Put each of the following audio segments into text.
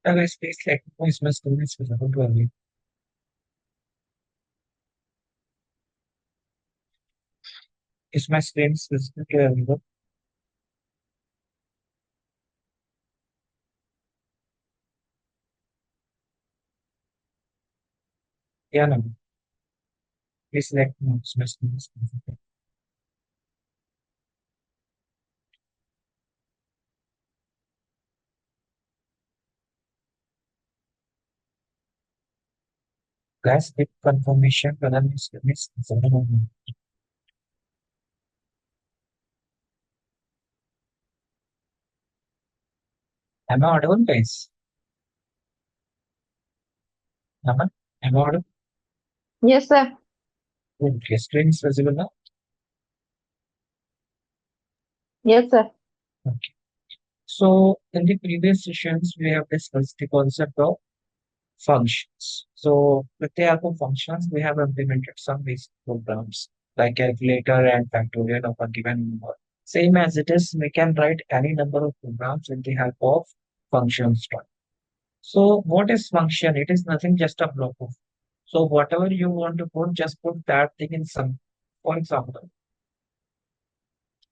अगर space like को इसमें स्टोरेज की जरूरत होगी इसमें स्क्रीन स्पेसिफिक होगा क्या ना इस लाइक में इसमें स्क्रीन स्पेसिफिक गैस एक कंफर्मेशन कलर में स्क्रीन होगी am I audible guys am I audible Yes, sir. okay screen is visible now Yes, sir. okay so in the previous sessions we have discussed the concept of functions. So with the help of functions, we have implemented some basic programs like calculator and factorial of a given number. Same as it is, we can write any number of programs with the help of functions. So what is function? It is nothing just a block of. So whatever you want to put, just put that thing in some. For example,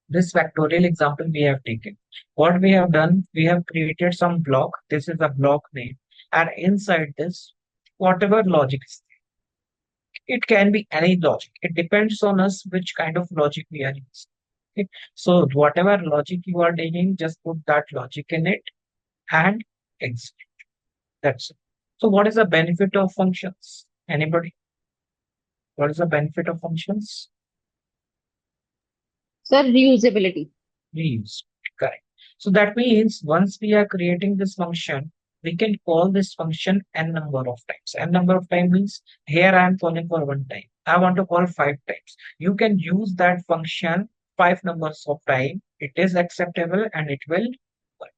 this factorial example we have taken. What we have done, we have created some block. This is a block name. And inside this, whatever logic is it can be any logic. It depends on us which kind of logic we are using. Okay? So whatever logic you are taking, just put that logic in it and execute. That's it. So what is the benefit of functions? Anybody? What is the benefit of functions? Sir, reusability. Reuse. Correct. So that means once we are creating this function, we can call this function n number of times. N number of times means here I am calling for one time. I want to call 5 times. You can use that function 5 numbers of time. It is acceptable and it will work.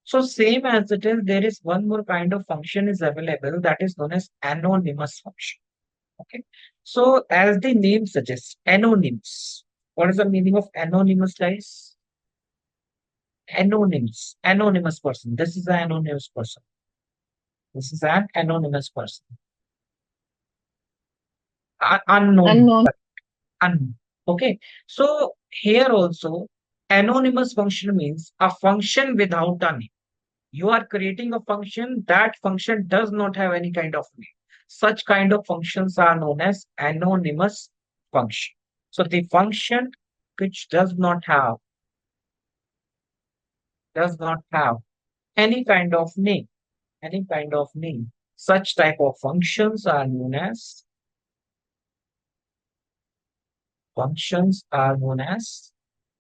So same as it is, there is one more kind of function is available that is known as anonymous function. Okay. So as the name suggests, anonymous. What is the meaning of anonymous, guys? Anonymous person. This is an anonymous person. This is an anonymous person. Unknown. Unknown. Unknown. Okay. So here also, anonymous function means a function without a name. You are creating a function, that function does not have any kind of name. Such kind of functions are known as anonymous function. So the function which does not have any kind of name, any kind of name. Such type of functions are known as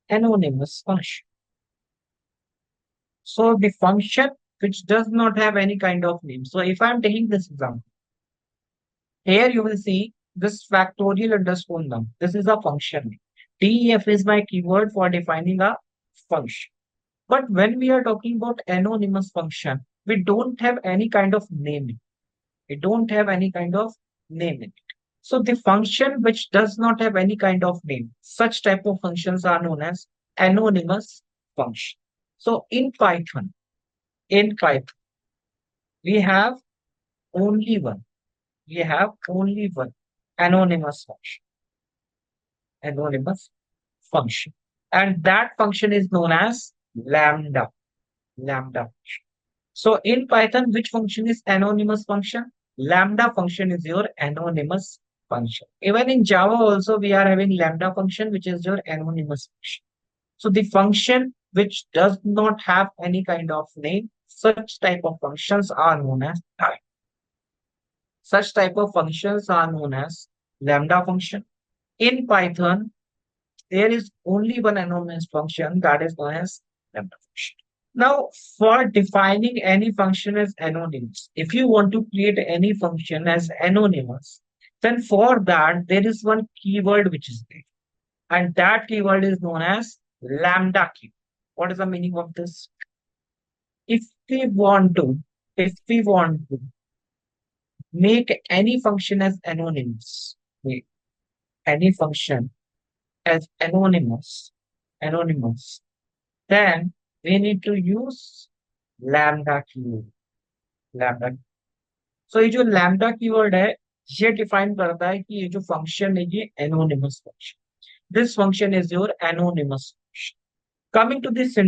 anonymous function. So the function which does not have any kind of name. So if I'm taking this example, here you will see this factorial underscore num. This is a function name. Def is my keyword for defining a function. But when we are talking about anonymous function, we don't have any kind of name. We don't have any kind of name in it. So the function which does not have any kind of name, such type of functions are known as anonymous function. So in Python, we have only one. We have only one anonymous function. Anonymous function. And that function is known as lambda. Lambda function. So in Python, which function is anonymous function? Lambda function is your anonymous function. Even in Java also we are having lambda function, which is your anonymous function. So the function which does not have any kind of name, such type of functions are known as type. Such type of functions are known as lambda function. In Python, there is only one anonymous function that is known as lambda function. Now, for defining any function as anonymous, if you want to create any function as anonymous, then for that there is one keyword which is there, and that keyword is known as lambda keyword. What is the meaning of this? If we want to, if we want to make any function as anonymous, make any function as anonymous, then we need to use lambda keyword. Lambda. So ये जो lambda keyword है, ये define करता है कि ये जो function है ये anonymous function, this function is your anonymous function. Coming to this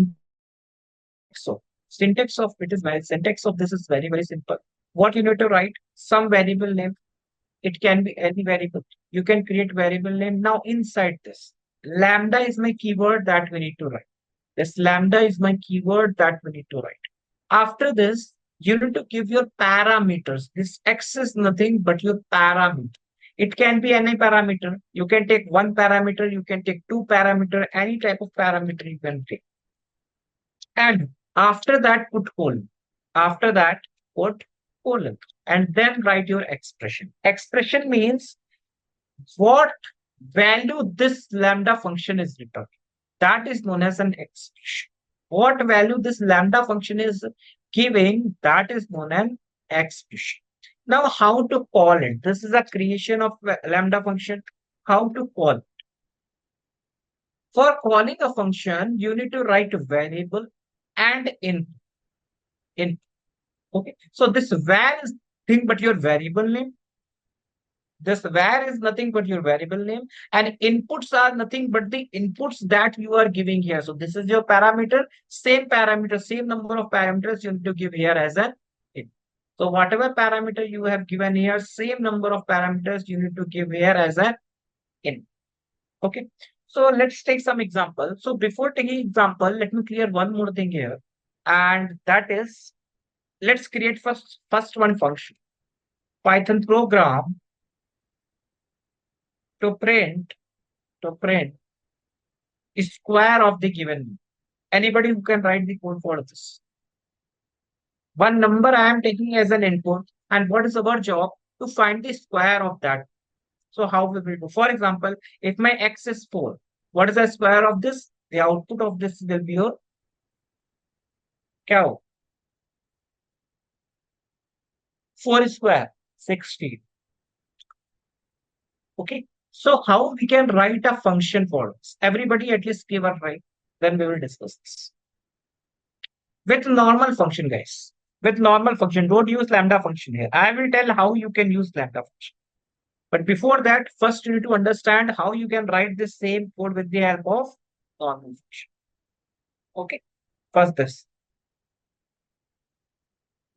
so syntax of it is very syntax of this is very very simple. What you need to write some variable name. It can be any variable. You can create variable name. Now inside this, lambda is my keyword that we need to write. This lambda is my keyword that we need to write. After this, you need to give your parameters. This x is nothing but your parameter. It can be any parameter. You can take one parameter, you can take two parameter, any type of parameter you can take. And after that, put colon. After that, put colon. And then write your expression. Expression means what value this lambda function is returning. That is known as an expression. What value this lambda function is giving, that is known as expression. Now, how to call it? This is a creation of lambda function. How to call it? For calling a function, you need to write a variable and in. Okay, so this var is nothing but your variable name. This var is nothing but your variable name, and inputs are nothing but the inputs that you are giving here. So this is your parameter, same number of parameters you need to give here as an in. So whatever parameter you have given here, same number of parameters you need to give here as an in. Okay. So let's take some example. So before taking example, let me clear one more thing here, and that is let's create first one function. Python program to print square of the given. Anybody who can write the code for this. One number I am taking as an input, and what is our job? To find the square of that. So how we will do? For example, if my x is 4, what is the square of this? The output of this will be your cow. 4 square, 16. Okay. So how we can write a function for this? Everybody at least give a right. Then we will discuss this. With normal function, guys. With normal function, don't use lambda function here. I will tell how you can use lambda function. But before that, first you need to understand how you can write the same code with the help of normal function. Okay. First this.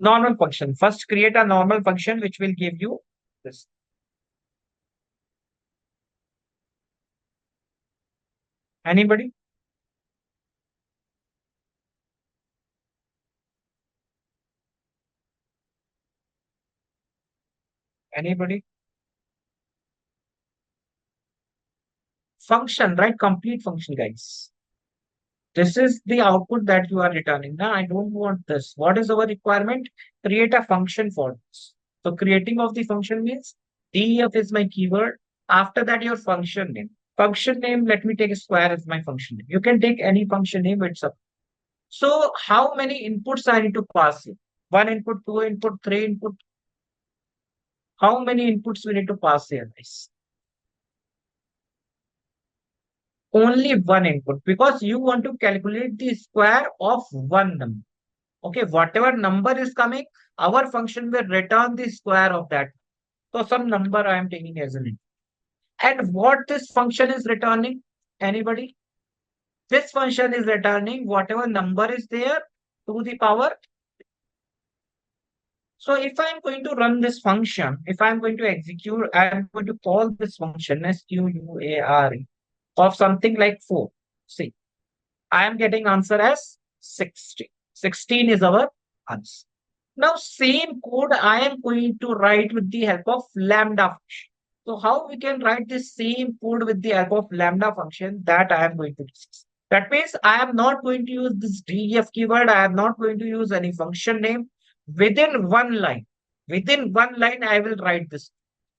Normal function. First create a normal function which will give you this. Anybody? Anybody? Function, right? Complete function, guys. This is the output that you are returning. Now, I don't want this. What is our requirement? Create a function for this. So creating of the function means def is my keyword. After that, your function name. Function name, let me take a square as my function name. You can take any function name, it's up. So how many inputs I need to pass in? One input, two input, three input. How many inputs we need to pass here, guys? Only one input because you want to calculate the square of one number. Okay, whatever number is coming, our function will return the square of that. So some number I am taking as an input. And what this function is returning? Anybody? This function is returning whatever number is there to the power. So if I'm going to run this function, if I'm going to execute, I'm going to call this function square of something like 4. See, I am getting answer as 16. 16 is our answer. Now, same code I am going to write with the help of lambda function. So, how we can write the same code with the help of lambda function that I am going to discuss. That means I am not going to use this def keyword. I am not going to use any function name. Within one line, I will write this.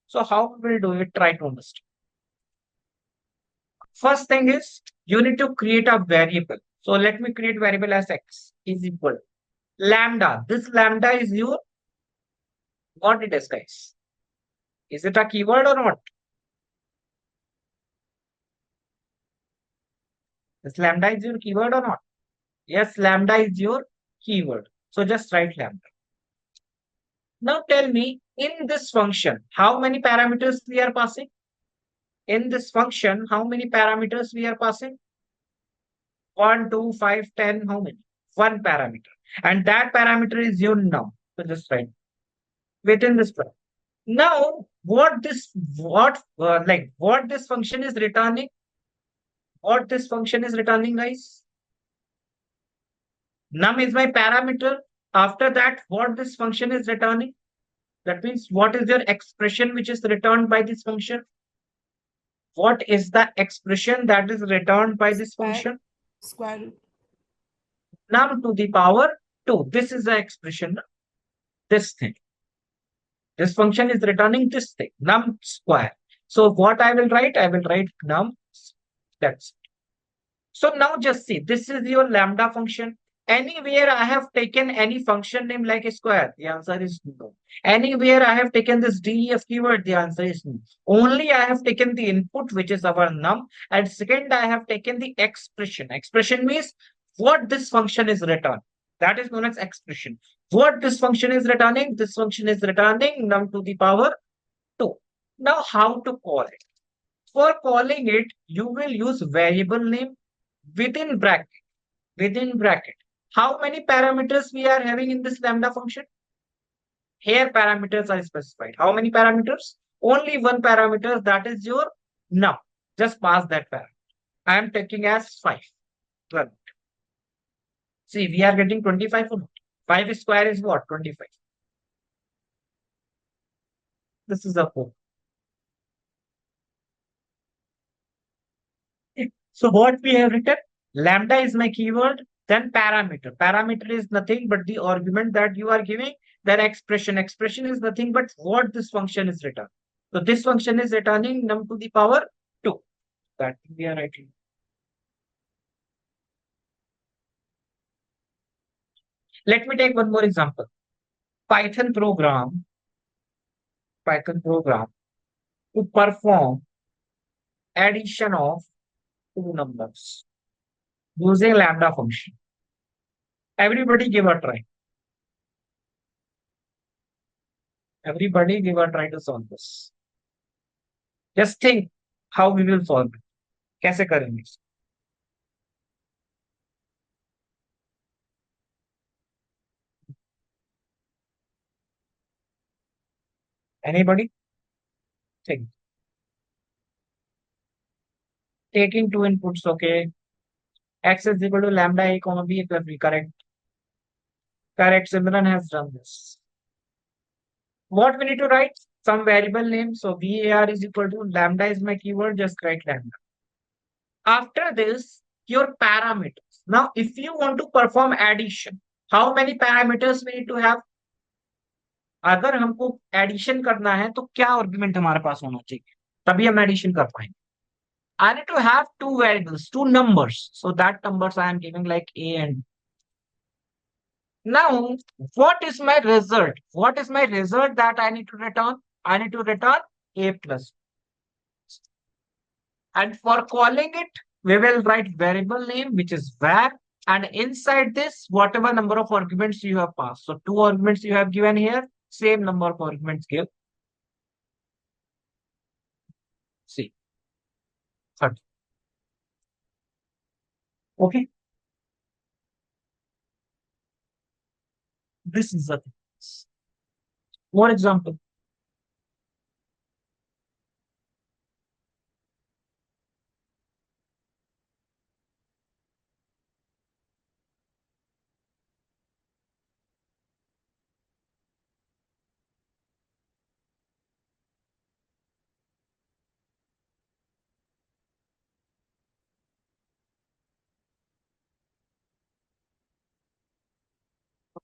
So, how we will do it? Try to understand. First thing is you need to create a variable. So, let me create variable as x is equal lambda. This lambda is your what it is, guys. Is it a keyword or not? Is lambda is your keyword or not? Yes, lambda is your keyword. So just write lambda. Now tell me, in this function, how many parameters we are passing? In this function, how many parameters we are passing? 1, 2, 5, 10. How many? One parameter. And that parameter is your num. So just write within this bracket. Now, what this function is returning? What this function is returning, guys? Num is my parameter. After that, what this function is returning? That means what is your expression which is returned by this function? What is the expression that is returned by this Square, function? square root. Num to the power 2. This is the expression, this thing. This function is returning this thing, num square. So what I will write? I will write num. That's so now just see, this is your lambda function. Anywhere I have taken any function name like a square, the answer is no. Anywhere I have taken this def keyword, the answer is no. Only I have taken the input, which is our num, and second I have taken the expression. Expression means what this function is returned. That is known as expression. What this function is returning? This function is returning num to the power 2. Now how to call it? For calling it, you will use variable name within bracket. Within bracket. How many parameters we are having in this lambda function? Here parameters are specified. How many parameters? Only one parameter, that is your num. Just pass that parameter. I am taking as 5. Well, see, we are getting 25 or not? 5 square is what? 25. This is a 4. So what we have written? Lambda is my keyword, then parameter. Parameter is nothing but the argument that you are giving. Then expression. Expression is nothing but what this function is returning. So this function is returning num to the power 2. That we are writing. Let me take one more example. Python program. Python program to perform addition of two numbers using lambda function. Everybody give a try. Everybody give a try to solve this. Just think how we will solve it. कैसे करेंगे? Anybody? Think. Taking two inputs, okay. X is equal to lambda a comma b plus b. Correct. Correct. Simran has done this. What we need to write? Some variable name. So var is equal to lambda is my keyword. Just write lambda. After this, your parameters. Now, if you want to perform addition, how many parameters we need to have? अगर हमको addition करना है तो क्या argument हमारे पास होना चाहिए तभी हम एडिशन कर पाएंगे. I need to have two variables, two numbers. So that numbers I am giving like a and b. Now, what is my result? What is my result that I need to return? I need to return a plus. And for calling it, we will write variable name, which is var. And inside this, whatever number of arguments you have passed. So two arguments you have given here, same number of arguments give. See, 30. Okay. This is the thing. More example.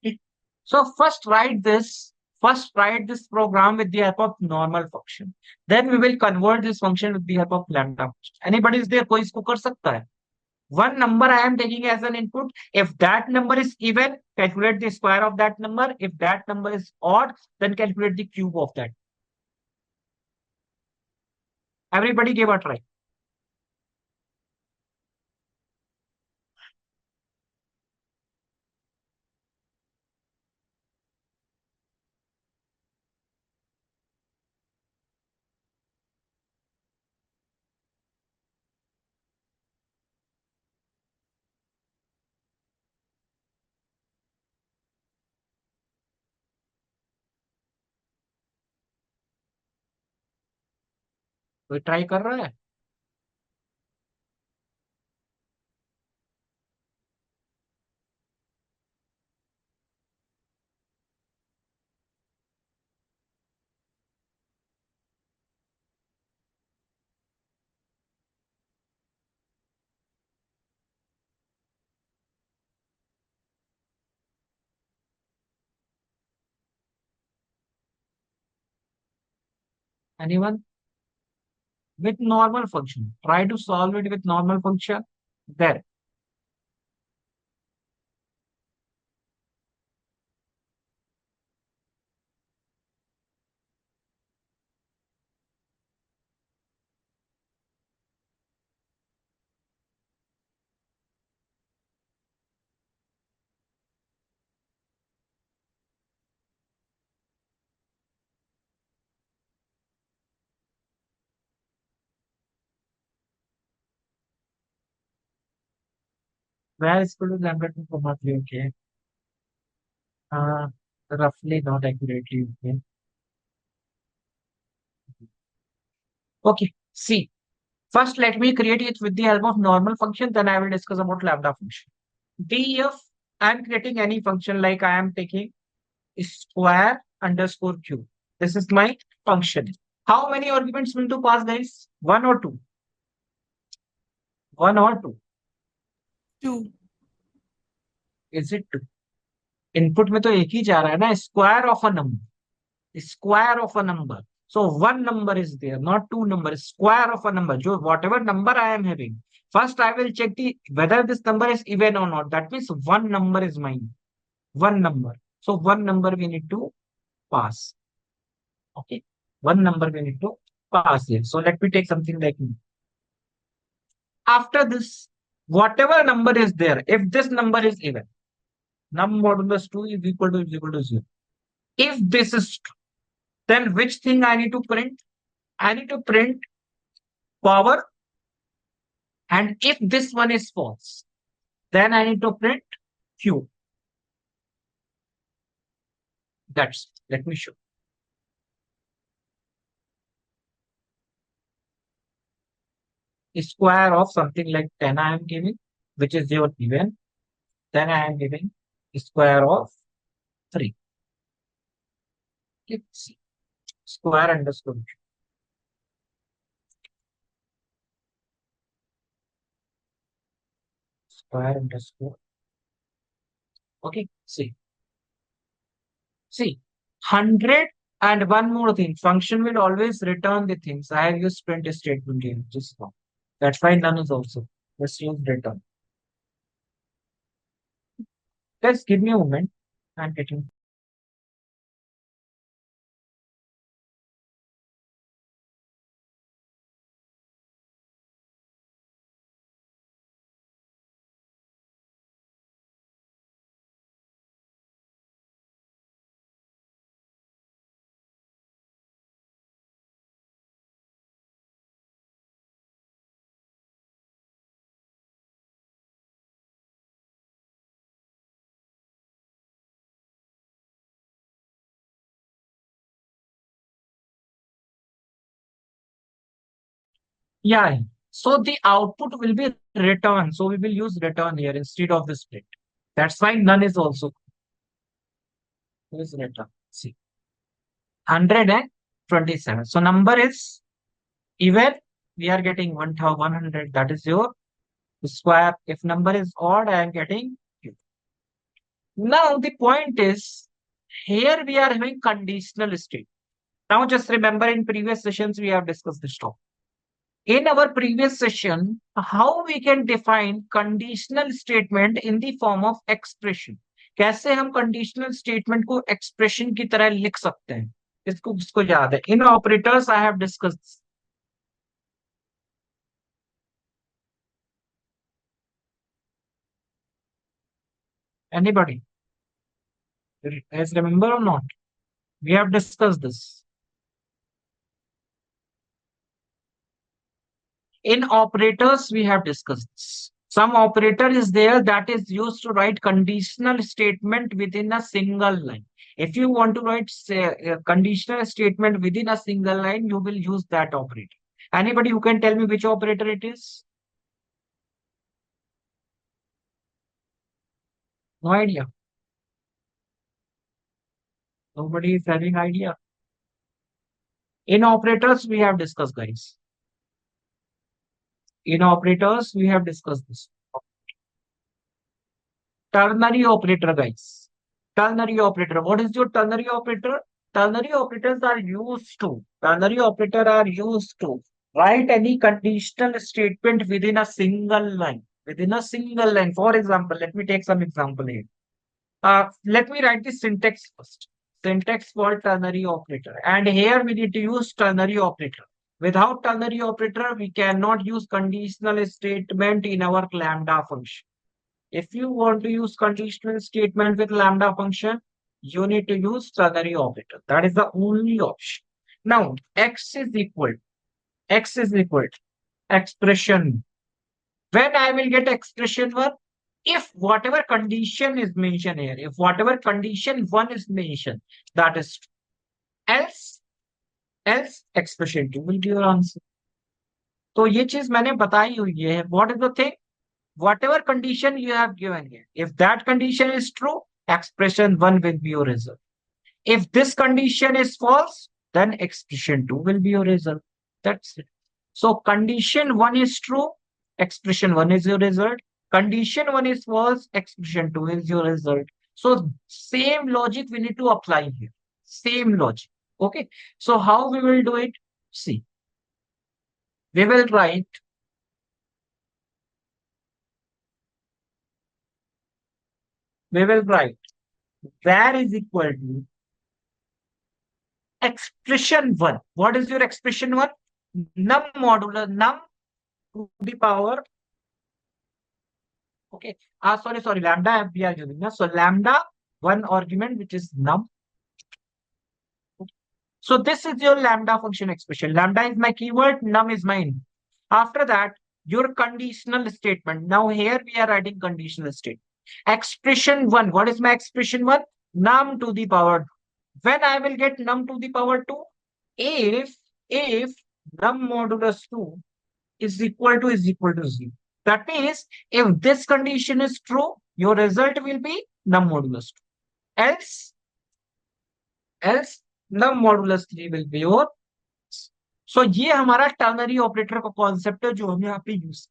Okay. So first write this. First write this program with the help of normal function. Then we will convert this function with the help of lambda function. Anybody is there? कोई इसको कर सकता है? One number I am taking as an input. If that number is even, calculate the square of that number. If that number is odd, then calculate the cube of that. Everybody give a try. कोई try कर रहा है? Anyone? With normal function. Try to solve it with normal function. There. Where is equal to lambda 2 comma 3? Okay. Uh, roughly not accurately. Okay. Okay. See. First, let me create it with the help of normal function. Then I will discuss about lambda function. Df, I am creating any function like I am taking square underscore q. This is my function. How many arguments will to pass, guys? One or two? One or two? 2. Is it two? Input में तो एक ही जा रहा है ना, square of a number, square of a number. So one number is there, not two numbers. Square of a number. जो whatever number I am having, first I will check the whether this number is even or not. That means one number is mine. One number. So one number we need to pass. Okay. One number we need to pass here. So let me take something like after this, whatever number is there, if this number is even, num modulus 2 is equal to 0. If this is true, then which thing I need to print? I need to print power. And if this one is false, then I need to print Q. That's, let me show. Square of something like 10 I am giving, which is your even. Then I am giving square of 3. Let's see. Square underscore Q. Square underscore. Okay, see. See, 100 and one more thing. Function will always return the things. I have used print statement here just now. That's why none is also. Let's use return. Just give me a moment. I'm getting. Yeah. So the output will be return. So we will use return here instead of the split. That's why none is also is return. See, 127. So number is even. We are getting 1,100. That is your square. If number is odd, I am getting Q. Now the point is here we are having conditional state. Now just remember in previous sessions we have discussed this topic. In our previous session, how we can define conditional statement in the form of expression. कैसे हम conditional statement को expression की तरह लिख सकते हैं, इसको याद है. In operators I have discussed. Anybody? Guys remember or not? We have discussed this. In operators, we have discussed this. Some operator is there that is used to write conditional statement within a single line. If you want to write say, a conditional statement within a single line, you will use that operator. Anybody who can tell me which operator it is? No idea. Nobody is having idea. In operators, we have discussed, guys. In operators, we have discussed this. Ternary operator, guys. Ternary operator. What is your ternary operator? Ternary operators are used to. Ternary operator are used to write any conditional statement within a single line. Within a single line. For example, let me take some example here. Let me write the syntax first. Syntax for ternary operator. And here we need to use ternary operator. Without ternary operator, we cannot use conditional statement in our lambda function. If you want to use conditional statement with lambda function, you need to use ternary operator. That is the only option. Now, x is equal to expression. When I will get expression 1, if whatever condition is mentioned here, if whatever condition 1 is mentioned, that is true. Else expression 2 will be your answer. तो ये चीज मैंने बताई हुई है. What is the thing? Whatever condition you have given here, if that condition is true, expression 1 will be your result. If this condition is false, then expression 2 will be your result. That's it. So condition 1 is true, expression 1 is your result. Condition 1 is false, expression 2 is your result. So same logic we need to apply here. Same logic. Okay. So how we will do it? See, we will write var is equal to expression 1. What is your expression 1? Num modular, num to the power. Okay. Sorry, lambda we are using. So lambda, one argument, which is num. So this is your lambda function expression. Lambda is my keyword, num is my input. After that, your conditional statement. Now here we are writing conditional statement. Expression 1. What is my expression 1? Num to the power. When I will get num to the power 2? If num modulus 2 is equal to 0. That means if this condition is true, your result will be num modulus 2. Else num modulus 3 will be your. So ये हमारा ternary operator का concept है जो हम यहाँ पे use.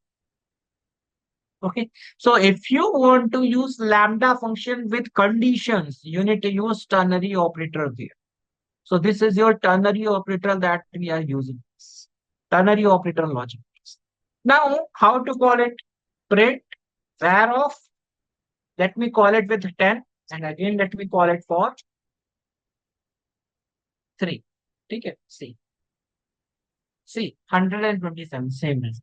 Okay, so if you want to use lambda function with conditions, you need to use ternary operator there. So this is your ternary operator that we are using. Ternary operator logic. Now, how to call it? Print var of, let me call it with 10, and again let me call it for 3. Okay, see 127, same as.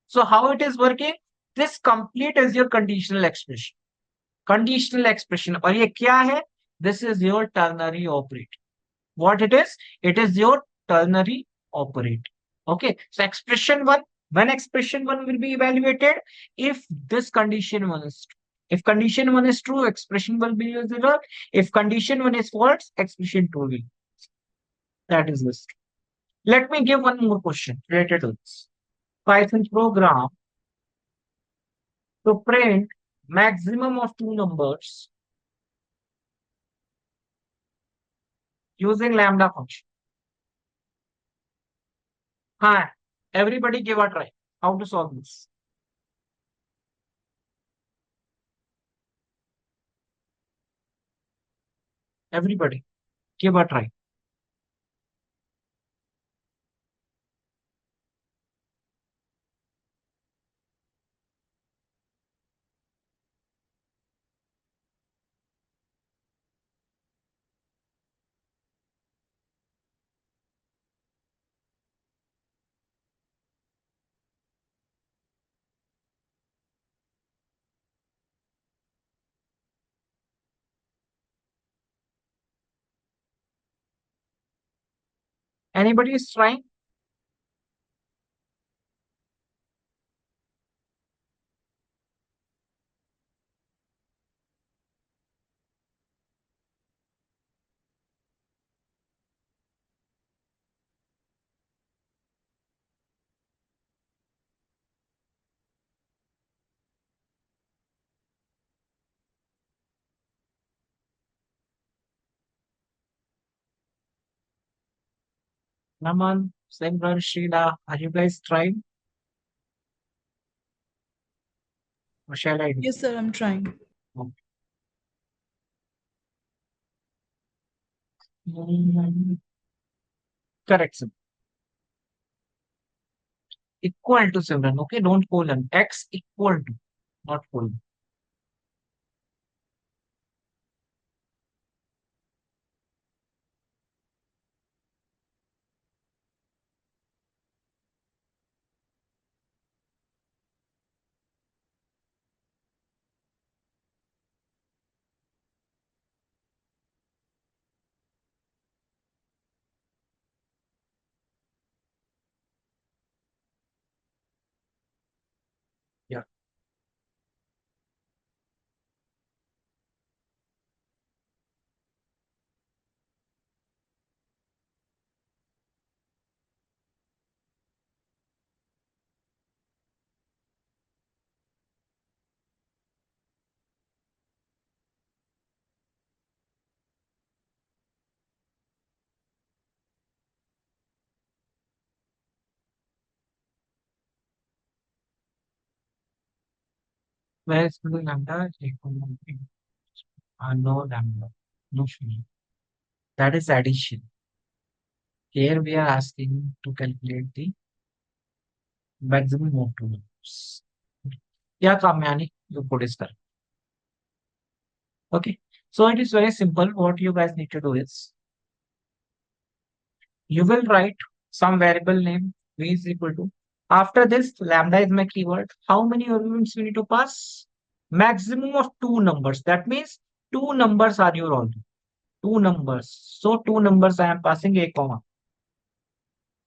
So how it is working? This complete is your conditional expression. Conditional expression. और ये क्या है? This is your ternary operator. What it is? It is your ternary operator. Okay. So expression 1. When expression 1 will be evaluated, if this condition 1 is true. If condition 1 is true, expression will be 0. If condition 1 is false, expression 2 will be. That is this. Let me give one more question related to this. Python program to print maximum of 2 numbers using lambda function. Hi, everybody give a try. How to solve this? Everybody give a try. Anybody is trying? Naman, Simran, Sheila, are you guys trying? Or shall I do? Yes, sir, I'm trying. Okay. Mm, correct, Simran. Equal to Simran. Okay, don't colon. X equal to, not colon. Yeah. Where is the lambda? No lambda. No Shri. That is addition. Here we are asking to calculate the maximum of two numbers. Yeah, Kamyani, you put is correct. Okay. So it is very simple. What you guys need to do is you will write some variable name v is equal to. After this, lambda is my keyword. How many arguments we need to pass? Maximum of two numbers. That means two numbers are your argument. Two numbers. So two numbers I am passing a comma.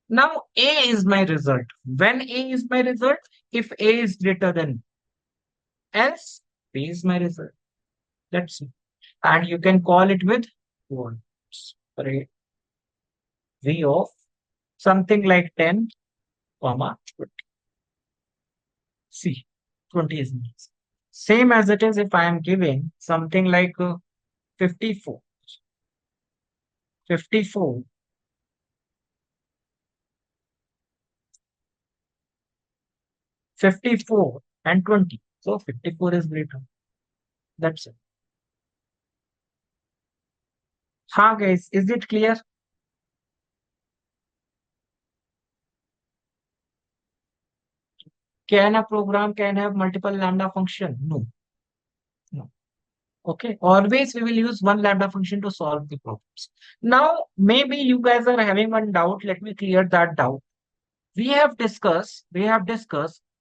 Now A is my result. When A is my result, if A is greater than else, B is my result. That's it. And you can call it with words. Right? V of something like 10, comma 20. See, 20 is nice. Same as it is if I am giving something like 54. 54, 54 and 20. So 54 is greater. That's it. Ha guys, is it clear? Can a program can have multiple lambda function? No. No. Okay. Always we will use one lambda function to solve the problems. Now, maybe you guys are having one doubt. Let me clear that doubt. We have discussed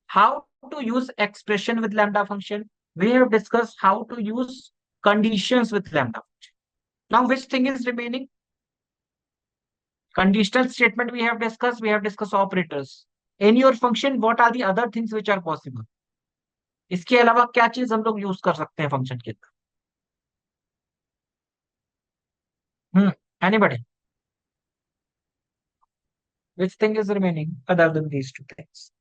how to use expression with lambda function. We have discussed how to use conditions with lambda function. Now, which thing is remaining? Conditional statement we have discussed operators. In your function, what are the other things which are possible? इसके अलावा क्या चीज हम लोग use कर सकते हैं function के अंदर? Anybody? Which thing is remaining other than these two things?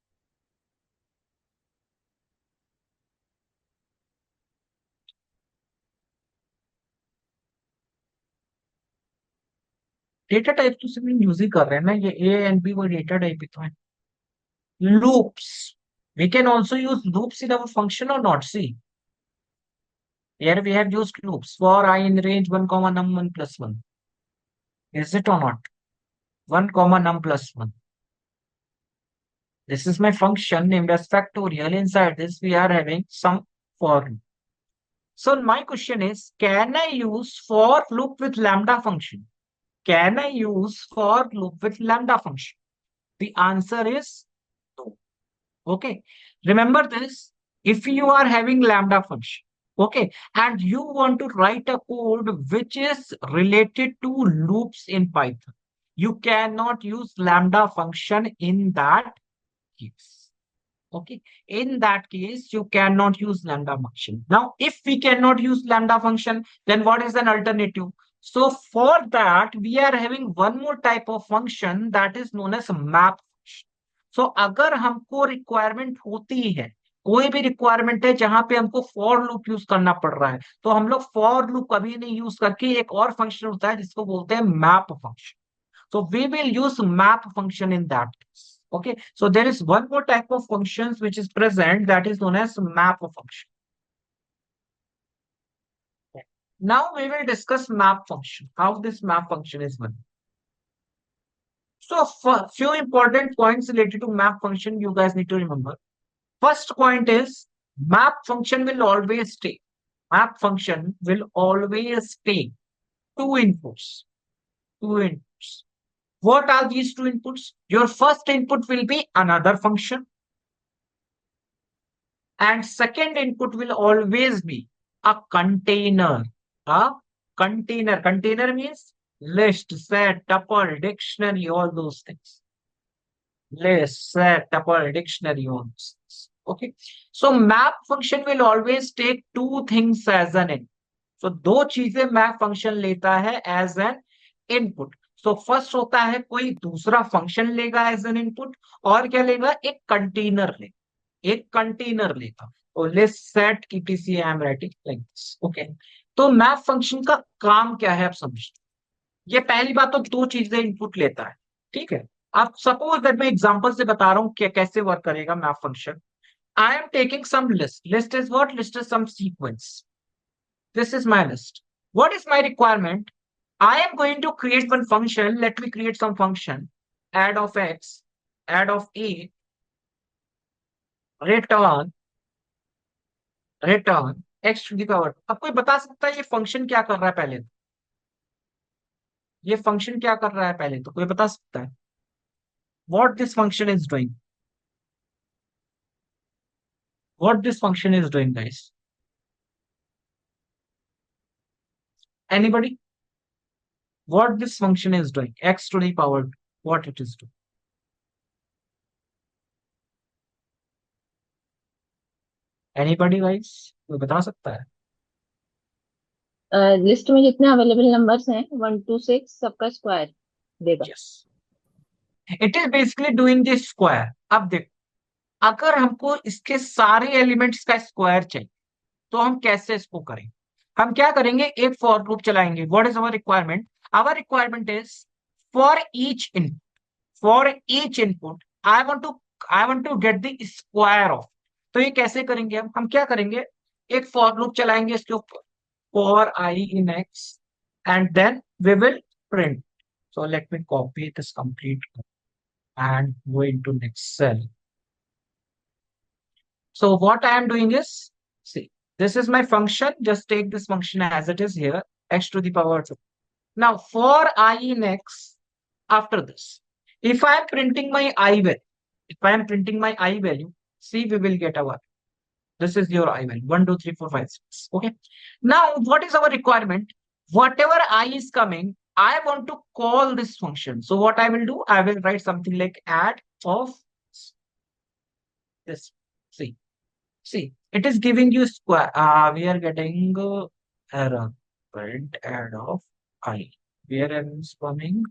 Data type तो सिर्फ यूज ही कर रहे हैं ना, ये ए एंड बी वो डेटा टाइप ही तो है. Loops. We can also use loops in our function or not. See, here we have used loops for I in range 1 comma num 1 plus 1. Is it or not? 1 comma num plus 1. This is my function named as factorial. Inside this, we are having some for loop. So my question is, can I use for loop with lambda function? Can I use for loop with lambda function? The answer is no. Okay. Remember this. If you are having lambda function, okay, and you want to write a code which is related to loops in Python, you cannot use lambda function in that case. Okay. In that case, you cannot use lambda function. Now, if we cannot use lambda function, then what is an alternative? So for that, we are having one more type of function that is known as map function. So अगर हमको requirement होती है, कोई भी requirement है जहां पे हमको फॉर लूप यूज करना पड़ रहा है, तो हम लोग फॉर लूप कभी नहीं यूज करके एक और फंक्शन होता है जिसको बोलते हैं map function. So we will use map function in that case. Okay. So there is one more type of functions which is present, that is known as map function. Now we will discuss map function, how this map function is done. So few important points related to map function you guys need to remember. First point is map function will always take. Map function will always take two inputs. Two inputs. What are these two inputs? Your first input will be another function, and second input will always be a container. A container. Container means list, set, tuple, dictionary, all those things. List, set, tuple, dictionary, all those things. Okay. So map function will always take two things as an input. So दो चीजें map function लेता है as an input. So first होता है कोई दूसरा function लेगा as an input, और क्या लेगा, एक कंटेनर लेगा, एक कंटेनर लेगा. तो list set etc I am writing like this. Okay. तो मैप फंक्शन का काम क्या है आप समझते. ये पहली बात तो दो चीजें इनपुट लेता है. ठीक है. आप सपोज दैट मैं एग्जांपल से बता रहा हूं कि कैसे वर्क करेगा map function. I am taking some list. List is what? List is some sequence. This is my list. What is my requirement? I am going to create one function. Let me create some function. Add of x, add of a, return, return x to the power. अब कोई बता सकता है ये function क्या कर रहा है पहले? ये फंक्शन क्या कर रहा है पहले तो कोई बता सकता है? What this function is doing? What this function is doing, guys? Anybody? What this function is doing? X to the power. What it is doing? Anybody, guys? कोई बता सकता है? लिस्ट में जितने अवेलेबल नंबर्स हैं 1 to 6 सबका square देगा. Yes. It is basically doing the square. अब देखो, अगर हमको इसके सारे एलिमेंट्स का स्क्वायर चाहिए तो हम कैसे इसको करें? हम क्या करेंगे, एक फॉर लूप चलाएंगे. What is our requirement? Our requirement is for each input, for each input I want to get the square of. तो ये कैसे करेंगे हम क्या करेंगे, एक फॉर लूप चलाएंगे इसके ऊपर, for i in x, and then we will print. So let me copy this complete and go into next cell. So what I am doing is, see, this is my function. Just take this function as it is here, x to the power 2. Now for I in x, after this, if I am printing my I value, if I am printing my I value, see, we will get our, this is your I value, 1, 2, 3, 4, 5, 6. Okay. Now what is our requirement? Whatever I is coming, I want to call this function. So what I will do, I will write something like add of this. See, it is giving you square. We are getting error. Print add of I. Where is coming?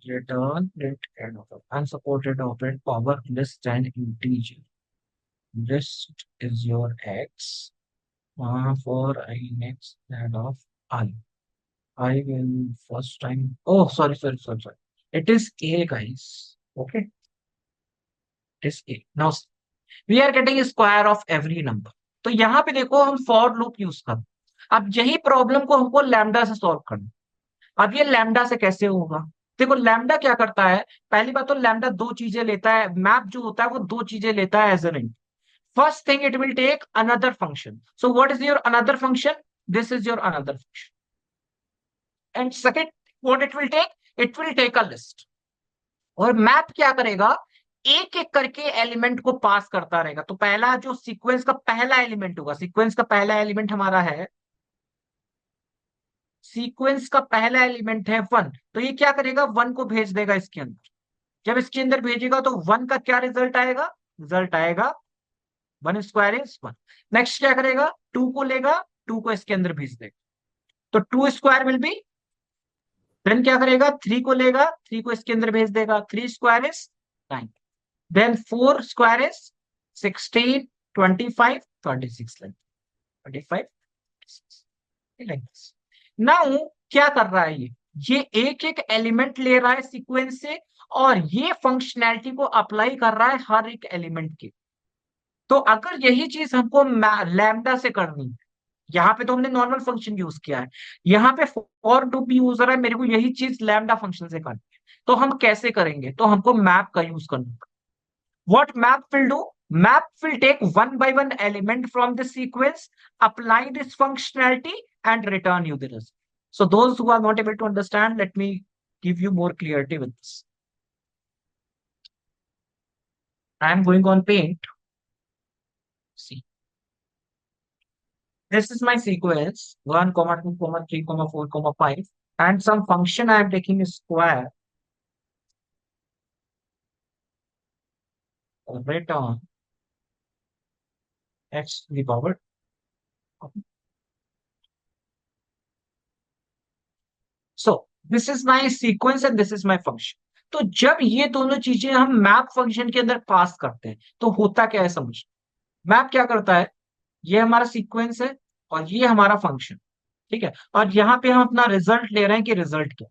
Return print add of unsupported operand power list and integer. List is your x. For I next add of I. I will first time. Oh, sorry. It is A, guys. Okay. It is A. Now we are getting a square of every number. तो यहाँ पे देखो हम for loop use कर. अब यही problem को हमको लैम्डा से सॉल्व करना. अब ये लैम्डा से कैसे होगा? देखो लैम्डा क्या करता है, पहली बात तो लैम्डा दो चीजें लेता है. मैप जो होता है वो दो चीजें लेता है as an input. First thing, it will take another function. So what is your another function? This is your another function. And second, what it will take? It will take a list. और map क्या करेगा, एक एक करके element को पास करता रहेगा. तो पहला जो सीक्वेंस का पहला एलिमेंट होगा, सीक्वेंस का पहला एलिमेंट हमारा है, सीक्वेंस का पहला एलिमेंट है 1. तो ये क्या करेगा, 1 को भेज देगा इसके अंदर. जब इसके अंदर भेजेगा तो 1 का क्या रिजल्ट आएगा? रिजल्ट आएगा 1 स्क्वायर इज 1. नेक्स्ट क्या करेगा, 2 को लेगा, 2 को इसके अंदर भेज देगा. तो 2 स्क्वायर विल बी. देन क्या करेगा, 3 को लेगा, 3 को इसके अंदर भेज देगा. 3 square is 9. Then 4 square is 16, 25, 26, like 25, 26. Like this. Now क्या कर रहा है ये? ये एक एक एलिमेंट ले रहा है सीक्वेंस से और ये फंक्शनैलिटी को अप्लाई कर रहा है हर एक एलिमेंट के। तो अगर यही चीज हमको लैम्डा से करनी है, यहाँ पे तो हमने नॉर्मल फंक्शन यूज किया है, यहाँ पे फॉर लूप यूज हो रहा है, मेरे को यही चीज लैम्डा फंक्शन से करनी है, तो हम कैसे करेंगे? तो हमको मैप का यूज करना होगा। What map will do? Map will take one by one element from the sequence, apply this functionality, and return you the result. So those who are not able to understand, let me give you more clarity with this. I am going on paint. See, this is my sequence 1, comma 2, comma 3, comma 4, comma 5, and some function I am taking is square, return x to the power. So this is my sequence and this is my function. तो जब ये दोनों चीजें हम map function के अंदर पास करते हैं तो होता क्या है समझ। मैप क्या करता है, ये हमारा सीक्वेंस है और ये हमारा फंक्शन, ठीक है, और यहाँ पे हम अपना रिजल्ट ले रहे हैं कि रिजल्ट क्या।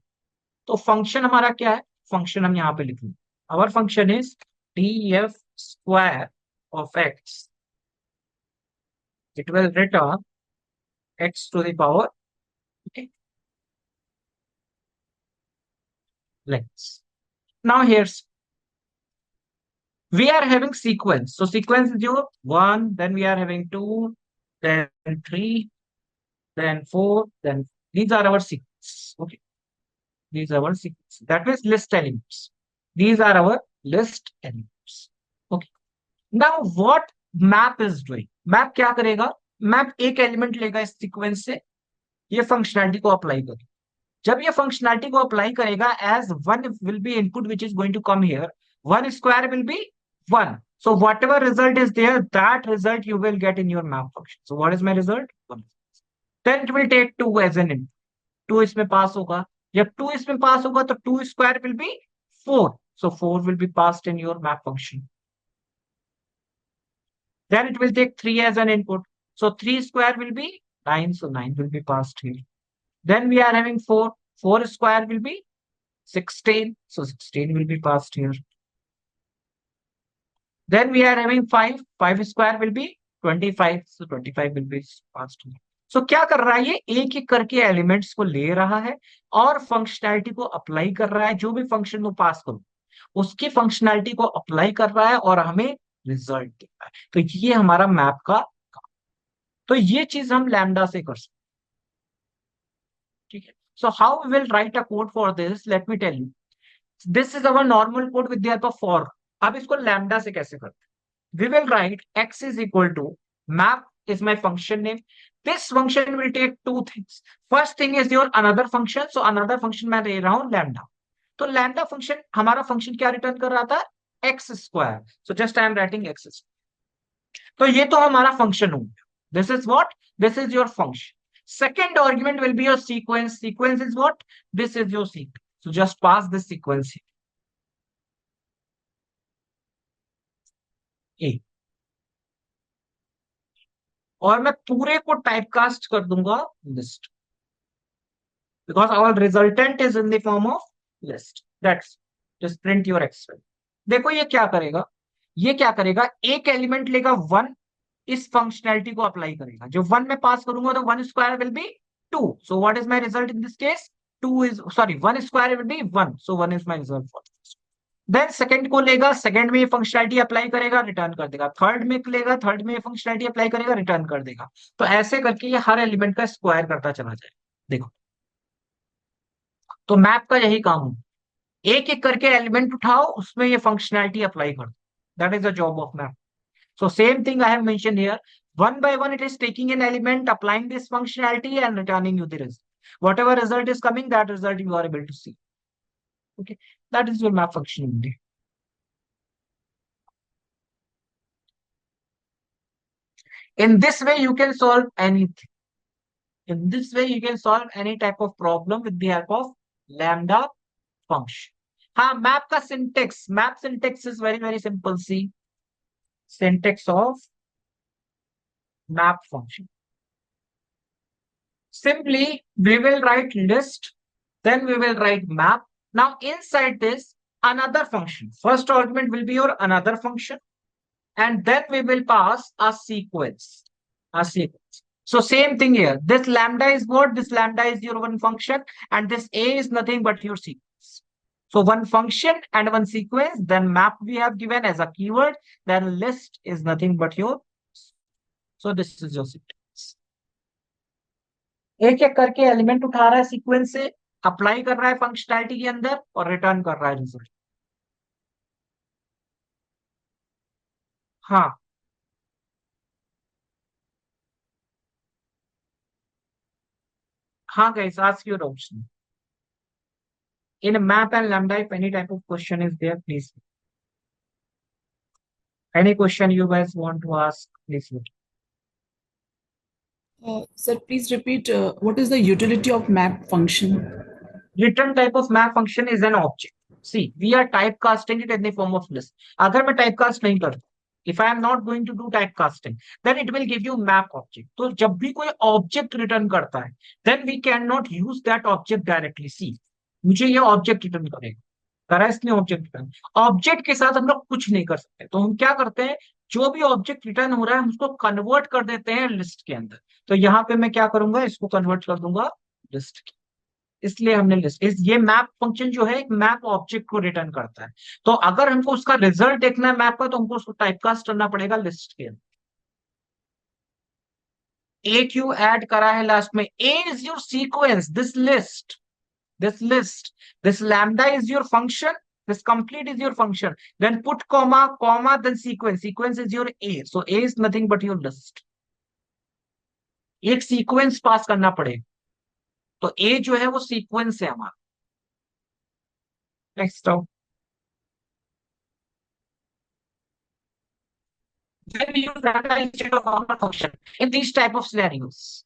तो फंक्शन हमारा क्या है, फंक्शन हम यहाँ पे लिख लेंगे, our function is D F square of x, it will return x to the power, okay, length. Now here's, we are having sequence. So sequence is your 1, then we are having 2, then 3, then 4, then these are our sequence. Okay, these are our sequence. That means list elements. These are our list elements. Okay. Now what map is doing? Map क्या करेगा? Map एक element लेगा इस sequence से, ये functionality को apply करेगा। जब ये फंक्शनैलिटी को अप्लाई करेगा, as one will be input which is going to come here, one square will be one, so whatever result is there, that result you will get in your map function. So what is my result? 1. Then it will take 2 as an input, 2 इसमें पास होगा, जब 2 इसमें पास होगा तो 2 square will be 4, so 4 will be passed in your map function. Then it will take 3 as an input, so 3 square will be 9, so 9 will be passed here. Then we are having 4, 4 square will be 16, so 16 will be passed here. Then we are having 5, 5 square will be 25, so 25 will be passed here. So क्या कर रहा है, ये एक एक करके elements को ले रहा है और फंक्शनैलिटी को अप्लाई कर रहा है, जो भी फंक्शन को पास करो उसकी फंक्शनैलिटी को अप्लाई कर रहा है और हमें रिजल्ट दे रहा है। तो ये हमारा मैप का काम। तो ये चीज हम लैम्डा से कर सकते, ठीक है। So how we will write a code for this, let me tell you. This is our normal code with the help of for. अब इसको लैम्डा से कैसे करते हैं? We will write x is equal to map is my function name. This function will take two things. First thing is your another function. So another function मैं ले रहा हूं lambda. तो lambda function हमारा function क्या return कर रहा था? x square. So just I am writing x square. तो ये तो हमारा function हो गया. This is what? This is your function. Second argument will be your sequence. Sequence is what? This is your sequence. So just pass this sequence here. A. और मैं पूरे को टाइपकास्ट कर दूंगा list, because our resultant is in the form of list. That's just print your expel. देखो ये क्या करेगा, ये क्या करेगा, एक एलिमेंट लेगा 1, इस फंक्शनैलिटी को अप्लाई करेगा, जो 1 में पास करूंगा तो 1 square will be 2, so what is my result in this case? 2 is sorry 1 square will be 1, so 1 is my result for this. Then second को लेगा, सेकंड में ये फंक्शनैलिटी अप्लाई करेगा, रिटर्न कर देगा। थर्ड में लेगा, थर्ड में ये फंक्शनैलिटी अप्लाई करेगा, रिटर्न कर देगा। तो ऐसे करके ये हर एलिमेंट का स्क्वायर करता चला जाए। देखो, तो मैप का यही काम है, एक एक करके एलिमेंट उठाओ, उसमें ये फंक्शनैलिटी अप्लाई कर दो। That is the job of map. So same thing I have mentioned here. One by one, it is taking an element, applying this functionality, and returning you the result. Whatever result is coming, that result you are able to see. Okay, that is your map function only. In this way, you can solve anything. In this way, you can solve any type of problem with the help of lambda function. हाँ, map का syntax. Map syntax is very very simple. See, syntax of map function. Simply, we will write list Then we will write map. Now inside this, another function. First argument will be your another function, and then we will pass a sequence. A sequence. So same thing here. This lambda is what? This lambda is your one function, and this A is nothing but your sequence. So one function and one sequence, then map we have given as a keyword, then list is nothing but your. So this is your sequence. एक एक करके element उठा रहा है sequence से, apply कर रहा है फंक्शनैलिटी के अंदर और रिटर्न कर रहा है रिजल्ट. हाँ. हाँ guys, ask your option. In a map and lambda, if any type of question is there, please. Any question you guys want to ask, please. Sir, please repeat what is the utility of map function? Return type of map function is an object. See, we are typecasting it in the form of list. अगर मैं typecast नहीं करता, if I am not going to do typecasting, then it will give you map object. तो जब भी कोई object return करता है, then we cannot use that object directly. See, मुझे ये object return करेगा. करा इसने ऑब्जेक्ट रिटर्न. ऑब्जेक्ट के साथ हम लोग कुछ नहीं कर सकते, तो हम क्या करते हैं, जो भी ऑब्जेक्ट रिटर्न हो रहा है हम उसको कन्वर्ट कर देते हैं लिस्ट के अंदर. तो यहाँ पे मैं क्या करूंगा, इसको कन्वर्ट कर दूंगा लिस्ट की. इसलिए हमने लिस्ट ये मैप फंक्शन जो है एक मैप ऑब्जेक्ट को रिटर्न करता है. तो अगर हमको उसका रिजल्ट देखना है मैप का, तो हमको उसको टाइपकास्ट करना पड़ेगा लिस्ट के अंदर. ए क्यू ऐड करा है लास्ट में. A is your sequence, this lambda is your function, this complete is your function, then put comma then sequence is your a, so a is nothing but your list. एक sequence पास करना पड़ेगा, तो a जो है वो sequence है हमारा. Next आओ. Then we use lambda instead of normal function in these type of scenarios.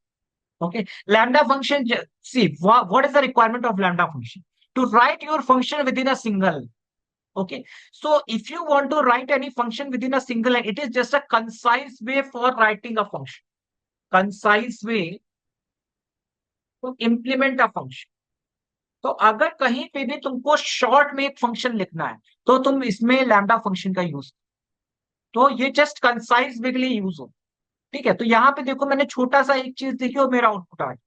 Okay, lambda function, see what is the requirement of lambda function? To write your function within a single. Okay, so if you want to write any function within a single line, it is just a concise way for writing a function. Concise way to implement a function. तो अगर कहीं पे भी तुमको short में एक function लिखना है, तो तुम इसमें लैम्डा फंक्शन का यूज, तो ये जस्ट कंसाइज वे के लिए यूज हो. ठीक है, तो यहाँ पे देखो मैंने छोटा सा एक चीज लिखी और मेरा आउटपुट आ गया.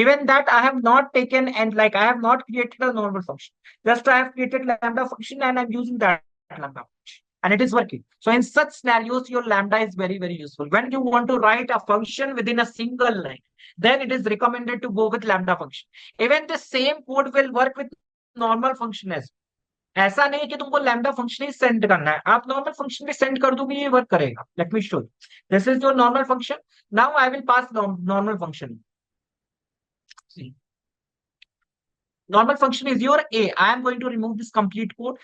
Even that I have not taken and like I have not created a normal function. Just I have created lambda function and I'm using that lambda function and it is working. So in such scenarios, your lambda is very, very useful. When you want to write a function within a single line, then it is recommended to go with lambda function. Even the same code will work with normal function as well. ऐसा नहीं कि तुमको lambda function ही send करना है, आप normal function भी send कर दोगे, ये वर्क करेगा. Let me show. This is your normal function. Now I will pass normal function. Normal function is your a. I am going to remove this complete code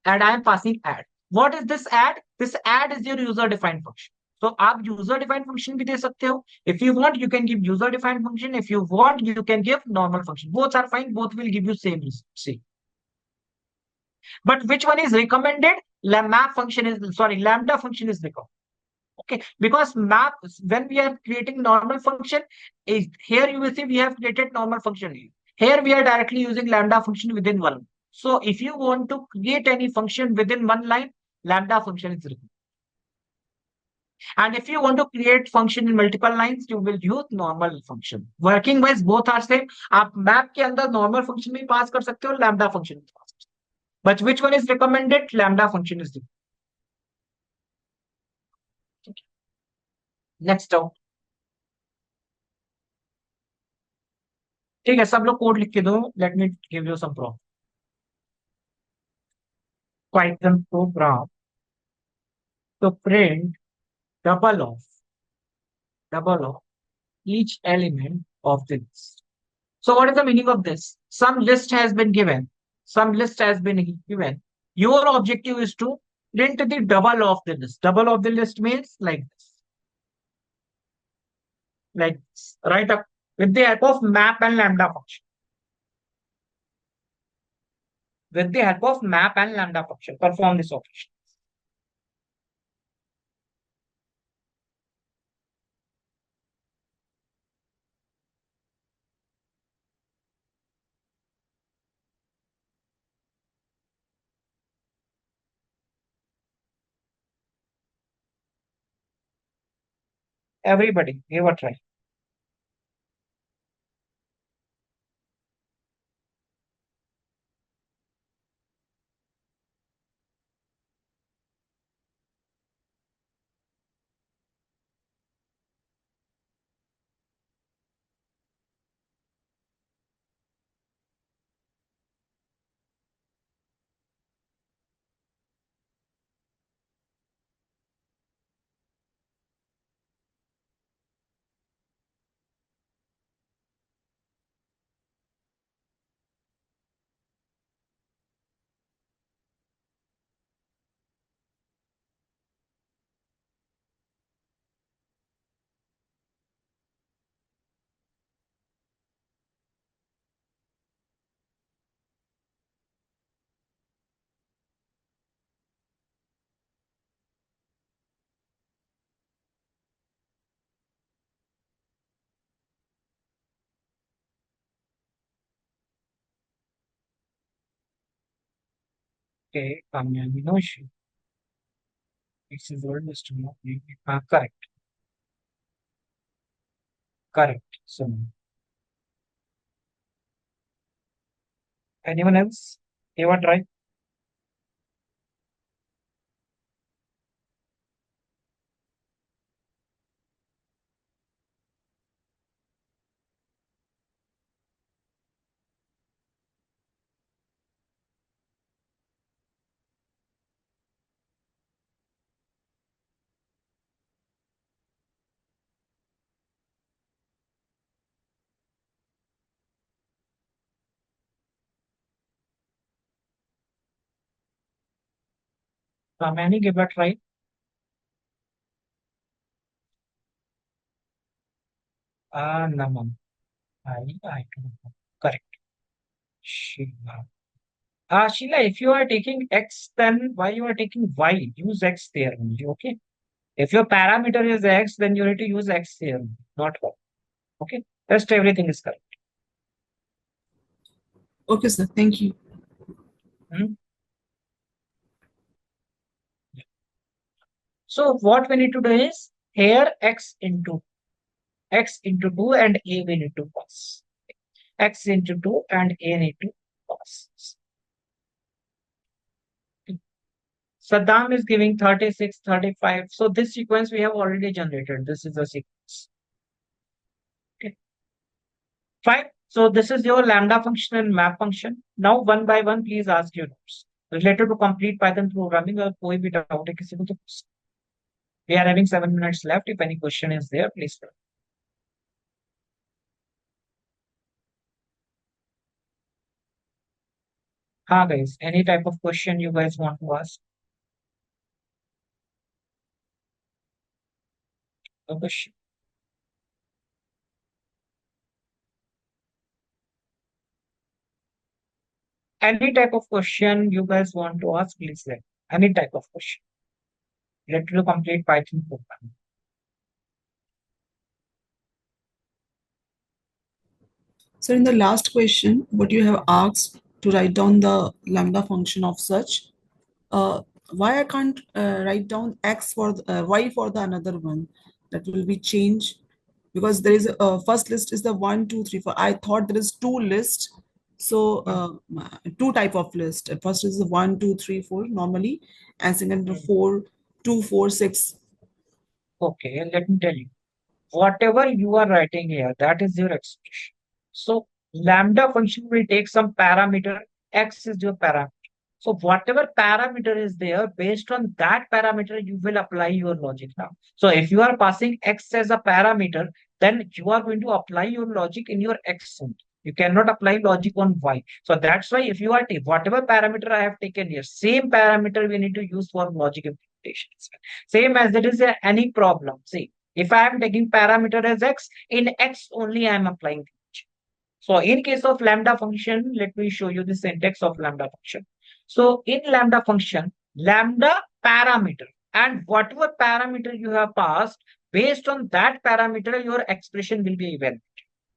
and I am passing add. What is this add? This add is your user defined function. So आप user defined function भी दे सकते हो. If you want, you can give user defined function. If you want, you can give normal function. Both are fine. Both will give you same result. See. But which one is recommended? Map function is, sorry, lambda function is recommended. Okay, because map, when we are creating normal function, is here you will see we have created normal function. Here we are directly using lambda function within one. So if you want to create any function within one line, lambda function is required. And if you want to create function in multiple lines, you will use normal function. Working wise, both are same. आप map के अंदर normal function भी pass कर सकते हो, lambda function भी pass कर सकते हो. But which one is recommended? Lambda function is recommended. Next down. ठीक है, सब लोग कोड लिख के दो. Let me give you some problem. Python program to print double of each element of the list. So what is the meaning of this? Some list has been given. Some list has been given. Your objective is to print the double of the list. Double of the list means like this. Like this. Right up with the help of map and lambda function. With the help of map and lambda function, perform this operation. Everybody, give a try. Okay, Kamyani, no issue. This is old Mr. Correct, correct. So, anyone else? Give a try. Kamyani, give a try. Namam. I don't know. Correct. Sheila. Sheila, if you are taking X, then why you are taking Y? Use X there only, okay? If your parameter is X, then you need to use X here, not Y. Okay? Rest everything is correct. Okay, sir. Thank you. Hmm? So what we need to do is here X into 2 and A we need to pass. X into 2 and A need to pass. Saddam is giving 36, 35. So this sequence we have already generated. This is a sequence. Okay. Fine. So this is your lambda function and map function. Now one by one, please ask your notes related to complete Python programming or कोई भी doubt है किसी को तो पूछ. We are having 7 minutes left. If any question is there, please. Guys, any type of question you guys want to ask? No question. Any type of question you guys want to ask, please let. Any type of question. Related to complete Python program. So in the last question, what you have asked to write down the lambda function of such, why I can't write down x for y for the another one? That will be changed because there is a first list is the 1, 2, 3, 4. I thought there is two lists. So two type of list. First is the 1, 2, 3, 4 normally, and second the 4, 2, 4, 6. Okay, let me tell you. Whatever you are writing here, that is your expression. So lambda function will take some parameter. X is your parameter. So whatever parameter is there, based on that parameter, you will apply your logic now. So if you are passing X as a parameter, then you are going to apply your logic in your X only. You cannot apply logic on Y. So that's why if you are whatever parameter I have taken here, same parameter we need to use for logic implementation. Same as it is any problem. See, if I am taking parameter as X, in X only I am applying the logic. So in case of lambda function, let me show you the syntax of lambda function. So in lambda function, lambda parameter and whatever parameter you have passed, based on that parameter, your expression will be evaluated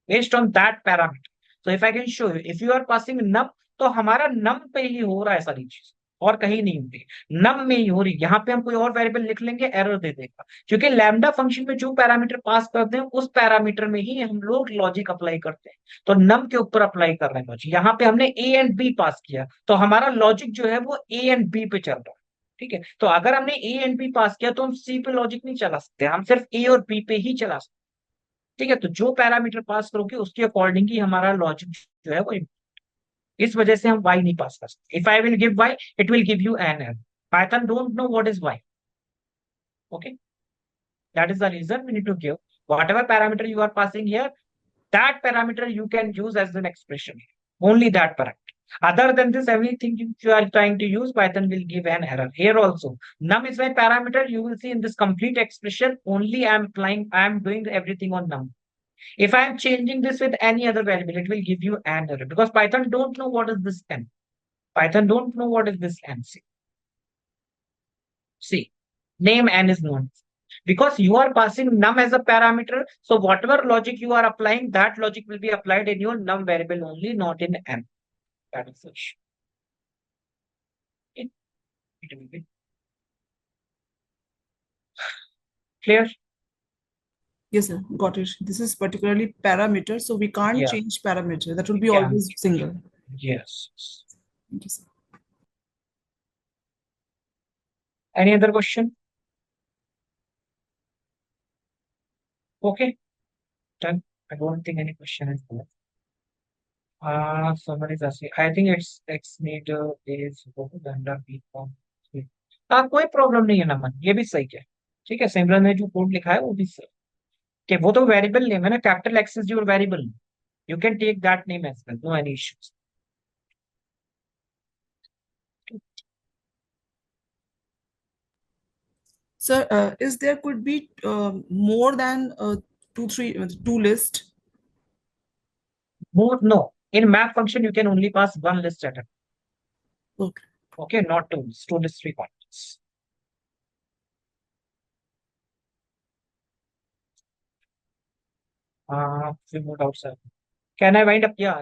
based on that parameter. So if I can show you, if you are passing num, तो हमारा num पे ही हो रहा है सारी चीज. और कहीं नहीं होती, नम में ही हो रही। यहाँ पे हम कोई और वेरिएबल लिख लेंगे, एरर दे देगा, क्योंकि लैम्डा फंक्शन में जो पैरामीटर पास करते हैं उस पैरामीटर में ही हम लोग लॉजिक अप्लाई करते हैं। तो नम के ऊपर अप्लाई कर रहे हैं लॉजिक। यहाँ पे हमने ए एंड बी पास किया, तो हमारा लॉजिक जो है वो ए एंड बी पे चल रहा है। ठीक है, तो अगर हमने ए एंड बी पास किया तो हम सी पे लॉजिक नहीं चला सकते, हम सिर्फ ए और बी पे ही चला सकते। ठीक है, तो जो पैरामीटर पास करोगे उसके अकॉर्डिंग ही हमारा लॉजिक जो है वो, इस वजह से हम वाई नहीं पास कर सकते। If I will give Y, it will give you an error. Python don't know what is Y. Okay, that is the reason we need to give whatever parameter you are passing here, that parameter you can use as an expression, only that parameter. Other than this, everything you are trying to use, Python will give an error. Here also, num is my parameter. You will see in this complete expression, only I am applying, I am doing everything on num. If I am changing this with any other variable, it will give you an error, because Python don't know what is this n. Python don't know what is this n. See, name n is known. Because you are passing num as a parameter, so whatever logic you are applying, that logic will be applied in your num variable only, not in n. That is the issue. It will be clear. Yes, sir. Got it. This is particularly parameter, so we can't Yeah, change parameter. That will we be can. always single. Yes. Thank you, sir. Any other question? Okay, done. I don't think any question is there. Someone is asking. I think it's need is lambda b form. कोई problem नहीं है नमन, ये भी सही है। ठीक है, सिमरन ने जो कोड लिखा है वो भी सही, कि वो तो वेरिएबल नेम है ना, capital x is your variable, you can take that name as well, no any issues. Sir, is there could be more than two list? More, no, in map function you can only pass one list at a time. Okay. Okay, not two lists, two lists, 3 points. We moved outside. Can I wind up? Yeah.